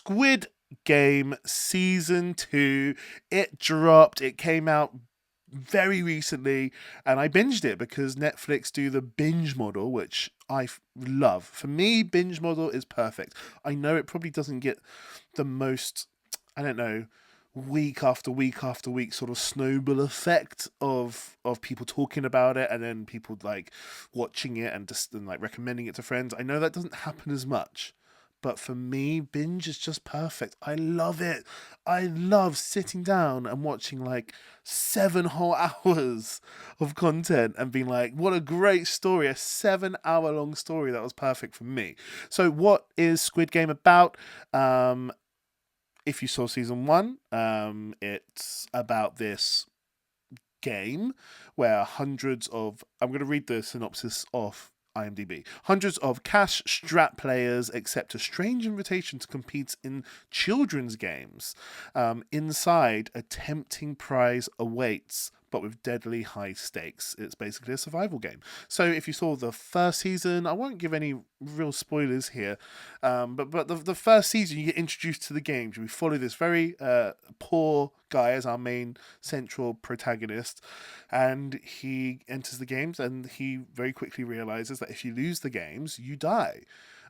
Squid Game Season 2. It dropped. It came out very recently, and I binged it because Netflix do the binge model, which love. For me, binge model is perfect. I know it probably doesn't get the most, I don't know, week after week after week sort of snowball effect of people talking about it and then people like watching it and just and like recommending it to friends. I know that doesn't happen as much. But for me, binge is just perfect. I love it. I love sitting down and watching like 7 whole hours of content and being like, what a great story. A 7 hour long story that was perfect for me. So, what is Squid Game about? If you saw season one, it's about this game where hundreds of I'm going to read the synopsis off IMDb. Hundreds of cash-strapped players accept a strange invitation to compete in children's games. Inside, a tempting prize awaits, but with deadly high stakes. It's basically a survival game. So if you saw the first season, I won't give any real spoilers here, but the first season you get introduced to the games. We follow this very poor guy as our main central protagonist, and he enters the games and he very quickly realizes that if you lose the games, you die.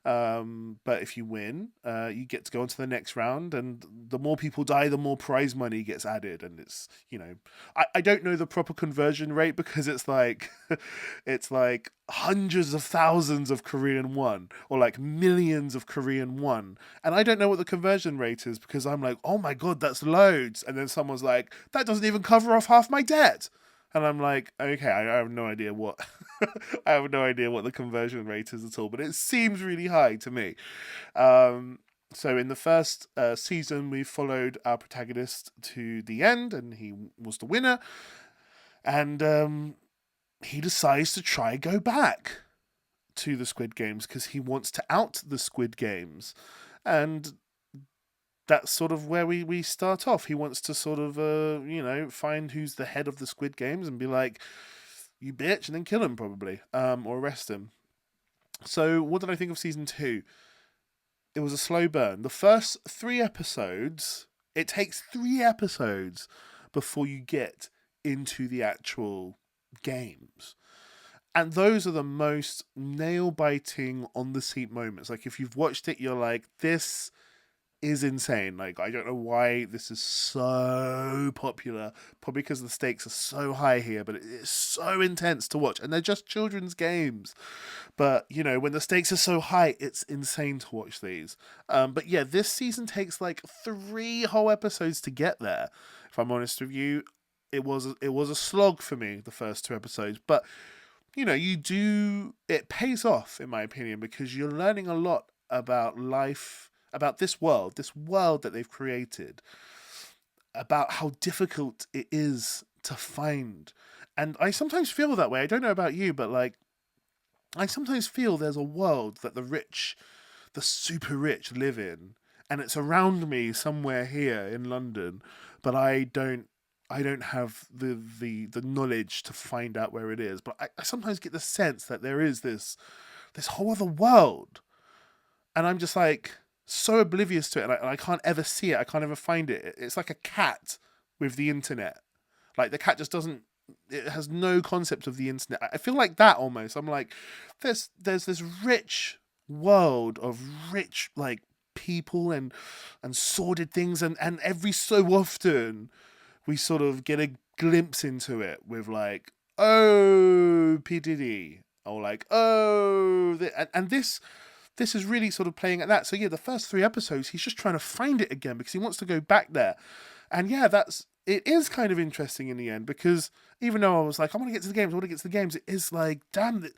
But if you win, you get to go on to the next round, and the more people die, the more prize money gets added. And it's, I don't know the proper conversion rate because it's like, it's like hundreds of thousands of Korean won or like millions of Korean won. And I don't know what the conversion rate is because I'm like, oh my God, that's loads. And then someone's like, that doesn't even cover off half my debt. And I'm like, okay, I have no idea what I have no idea what the conversion rate is at all, but it seems really high to me. So in the first season, we followed our protagonist to the end, and he was the winner. And he decides to try go back to the Squid Games because he wants to out the Squid Games, and that's sort of where we start off. He wants to sort of, find who's the head of the Squid Games and be like, you bitch, and then kill him probably, or arrest him. So what did I think of season two? It was a slow burn. The first 3 episodes, it takes 3 episodes before you get into the actual games. And those are the most nail biting, on the seat moments. Like, if you've watched it, you're like, this is insane. Like, I don't know why this is so popular. Probably because the stakes are so high here, but it's so intense to watch. And they're just children's games. But, when the stakes are so high, it's insane to watch these. But yeah, this season takes like 3 whole episodes to get there. If I'm honest with you, it was a slog for me, the first 2 episodes. But, it pays off, in my opinion, because you're learning a lot about life, about this world that they've created, about how difficult it is to find. And I sometimes feel that way. I don't know about you, but like, I sometimes feel there's a world that the rich, the super rich live in, and it's around me somewhere here in London, but I don't have the knowledge to find out where it is. But I sometimes get the sense that there is this whole other world, and I'm just like so oblivious to it, and I can't ever see it. I can't ever find it. It's like a cat with the internet. Like, the cat just doesn't. It has no concept of the internet. I feel like that almost. I'm like, there's this rich world of rich like people and sordid things, and every so often we sort of get a glimpse into it with like, oh, P Diddy, or like, oh, and this is really sort of playing at that. So yeah, the first 3 episodes, he's just trying to find it again because he wants to go back there. And yeah, it is kind of interesting in the end, because even though I was like, I want to get to the games, it is like, damn,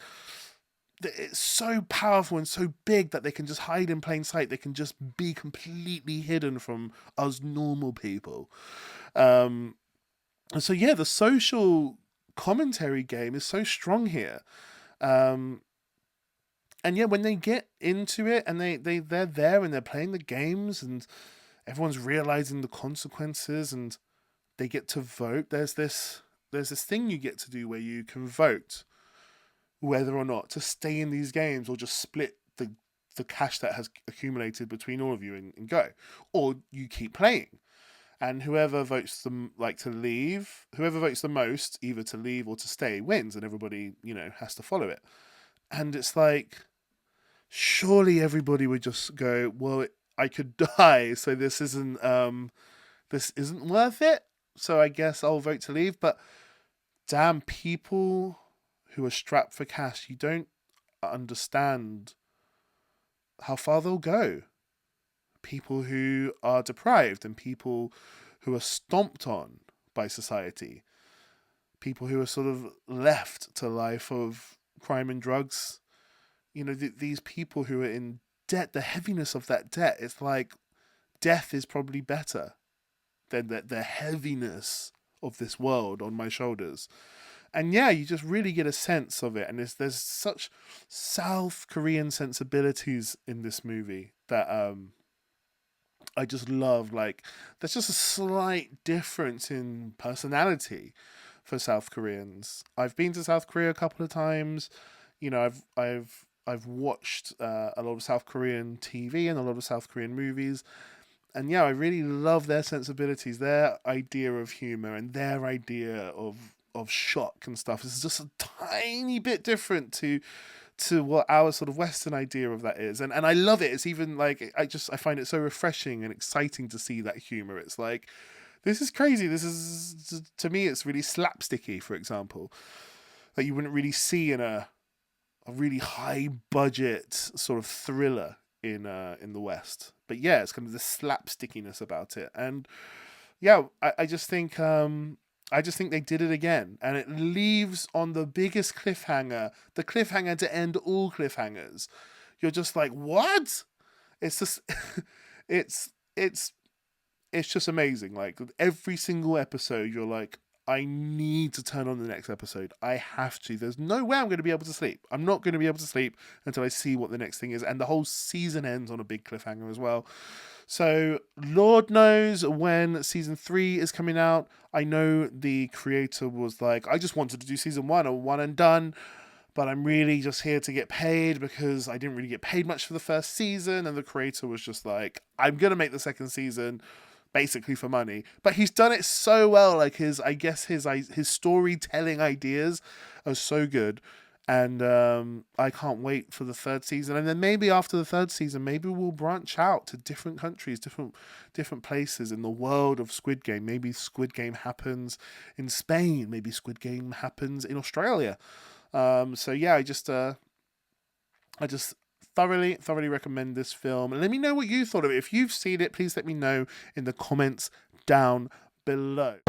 it's so powerful and so big that they can just hide in plain sight. They can just be completely hidden from us normal people. And so yeah, the social commentary game is so strong here. Um, and yeah, when they get into it and they're there and they're playing the games and everyone's realizing the consequences and they get to vote, there's this thing you get to do where you can vote whether or not to stay in these games or just split the cash that has accumulated between all of you and go, or you keep playing. And whoever votes them to leave, whoever votes the most either to leave or to stay wins, and everybody has to follow it. And it's like, surely everybody would just go, well, I could die, so this isn't worth it. So I guess I'll vote to leave. But damn, people who are strapped for cash, you don't understand how far they'll go. People who are deprived and people who are stomped on by society. People who are sort of left to a life of crime and drugs. These people who are in debt, the heaviness of that debt, it's like death is probably better than the heaviness of this world on my shoulders. And yeah, you just really get a sense of it. And there's such South Korean sensibilities in this movie that I just love. Like, there's just a slight difference in personality for South Koreans. I've been to South Korea a couple of times. I've watched a lot of South Korean TV and a lot of South Korean movies. And yeah, I really love their sensibilities, their idea of humor, and their idea of shock and stuff. It's just a tiny bit different to what our sort of Western idea of that is. And I love it. It's even like, I find it so refreshing and exciting to see that humor. It's like, this is crazy. This is, to me, it's really slapsticky, for example, that you wouldn't really see in a really high budget sort of thriller in the West. But yeah, it's kind of the slapstickiness about it. And yeah, I just think they did it again, and it leaves on the biggest cliffhanger, the cliffhanger to end all cliffhangers. You're just like, what? It's just, it's just amazing. Like, every single episode, you're like, I need to turn on the next episode. I have to. There's no way I'm going to be able to sleep. I'm not going to be able to sleep until I see what the next thing is. And the whole season ends on a big cliffhanger as well. So Lord knows when season 3 is coming out. I know the creator was like, I just wanted to do season 1 or one and done, but I'm really just here to get paid because I didn't really get paid much for the first season. And the creator was just like, I'm going to make the second season basically for money. But he's done it so well. Like, his storytelling ideas are so good. And I can't wait for the third season. And then maybe after the third season, maybe we'll branch out to different countries, different places in the world of Squid Game. Maybe Squid Game happens in Spain. Maybe Squid Game happens in Australia. So yeah, I just thoroughly recommend this film. And let me know what you thought of it. If you've seen it, please let me know in the comments down below.